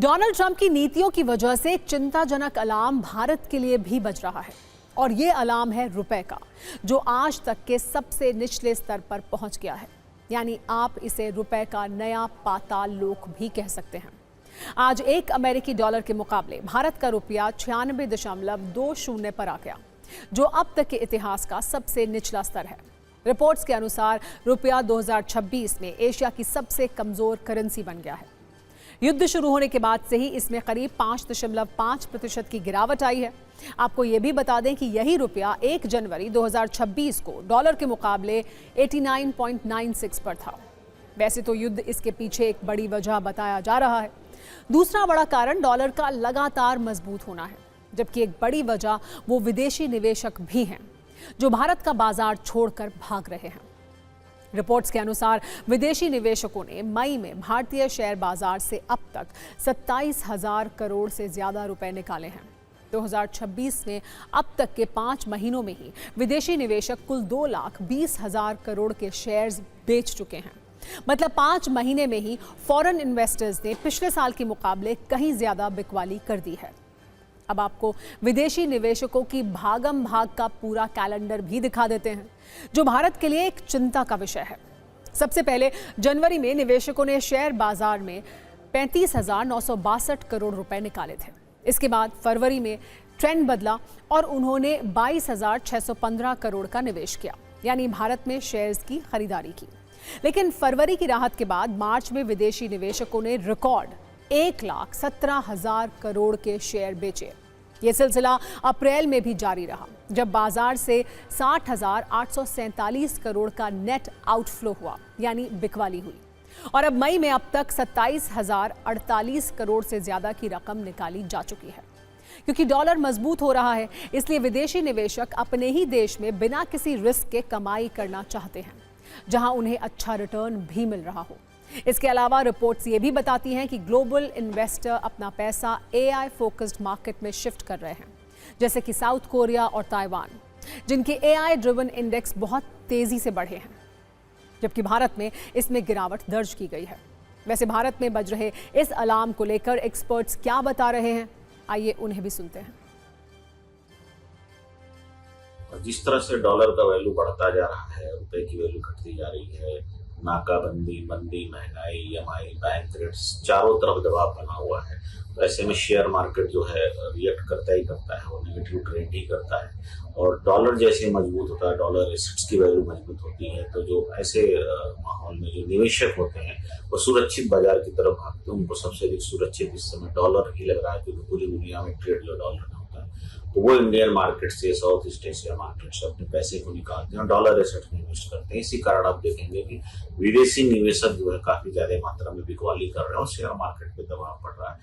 Donald Trump की नीतियों की वजह से एक चिंताजनक अलार्म भारत के लिए भी बज रहा है और ये अलार्म है रुपए का, जो आज तक के सबसे निचले स्तर पर पहुंच गया है। यानी आप इसे रुपए का नया पाताल लोक भी कह सकते हैं। आज एक अमेरिकी डॉलर के मुकाबले भारत का रुपया 96.20 पर आ गया, जो अब तक के इतिहास का सबसे निचला स्तर है। रिपोर्ट्स के अनुसार रुपया 2026 में एशिया की सबसे कमजोर करेंसी बन गया है। युद्ध शुरू होने के बाद से ही इसमें करीब 5.5% की गिरावट आई है। आपको ये भी बता दें कि यही रुपया 1 जनवरी 2026 को डॉलर के मुकाबले 89.96 पर था। वैसे तो युद्ध इसके पीछे एक बड़ी वजह बताया जा रहा है। दूसरा बड़ा कारण डॉलर का लगातार मजबूत होना है, जबकि एक बड़ी वजह वो विदेशी निवेशक भी हैं, जो भारत का बाजार छोड़कर भाग रहे हैं। रिपोर्ट्स के अनुसार विदेशी निवेशकों ने मई में भारतीय शेयर बाजार से अब तक 27,000 करोड़ से ज्यादा रुपए निकाले हैं। 2026 में अब तक के 5 महीनों में ही विदेशी निवेशक कुल 2,20,000 करोड़ के शेयर्स बेच चुके हैं। मतलब 5 महीने में ही फॉरेन इन्वेस्टर्स ने पिछले साल के मुकाबले कहीं ज्यादा बिकवाली कर दी है। अब आपको विदेशी निवेशकों की भागम भाग का पूरा कैलेंडर भी दिखा देते हैं, जो भारत के लिए एक चिंता का विषय है। सबसे पहले जनवरी में निवेशकों ने शेयर बाजार में 35,962 करोड़ रुपए निकाले थे। इसके बाद फरवरी में ट्रेंड बदला और उन्होंने 22,615 करोड़ का निवेश किया, यानी भारत में शेयर्स की खरीदारी की। लेकिन फरवरी की राहत के बाद मार्च में विदेशी निवेशकों ने रिकॉर्ड 1,17,000 करोड़ के शेयर बेचे। ये सिलसिला अप्रैल में भी जारी रहा, जब बाजार से 60,847 करोड़ का नेट आउटफ्लो हुआ, यानी बिकवाली हुई। और अब मई में अब तक 27,048 करोड़ से ज्यादा की रकम निकाली जा चुकी है। क्योंकि डॉलर मजबूत हो रहा है, इसलिए विदेशी निवेशक अपने ही देश में बिना किसी रिस्क के कमाई करना चाहते हैं, जहां उन्हें अच्छा रिटर्न भी मिल रहा हो। इसके अलावा रिपोर्ट्स ये भी बताती हैं कि ग्लोबल इन्वेस्टर अपना पैसा एआई फोकस्ड मार्केट में शिफ्ट कर रहे हैं, जैसे कि साउथ कोरिया और ताइवान, जिनके एआई ड्रिवन इंडेक्स बहुत तेजी से बढ़े हैं, जबकि भारत में इसमें गिरावट दर्ज की गई है। वैसे भारत में बज रहे इस अलार्म को लेकर एक्सपर्ट्स क्या बता रहे हैं, आइए उन्हें भी सुनते हैं। जिस तरह से डॉलर का वैल्यू बढ़ता जा रहा है, रुपए की वैल्यू घटती जा रही है, नाकाबंदी, मंदी, महंगाई, ईएमआई, बैंक रेट्स, चारों तरफ दबाव बना हुआ है, तो ऐसे में शेयर मार्केट जो है रिएक्ट करता ही करता है, वो नेगेटिव ट्रेंड ही करता है। और डॉलर जैसे मजबूत होता है, डॉलर एसेट्स की वैल्यू मजबूत होती है, तो जो ऐसे माहौल में जो निवेशक होते हैं वो सुरक्षित बाजार की तरफ भागते हैं। उनको सबसे अधिक सुरक्षित इस समय डॉलर ही लग रहा है, क्योंकि पूरी दुनिया में ट्रेड जो डॉलर में होता है, तो वो इंडियन मार्केट से, साउथ ईस्ट एशिया मार्केट से अपने पैसे को निकालते हैं, डॉलर एसेट में इन्वेस्ट करते हैं। इसी कारण आप देखेंगे कि विदेशी निवेशक जो है काफी ज्यादा मात्रा में बिकवाली कर रहे हैं और शेयर मार्केट पे दबाव पड़ रहा है।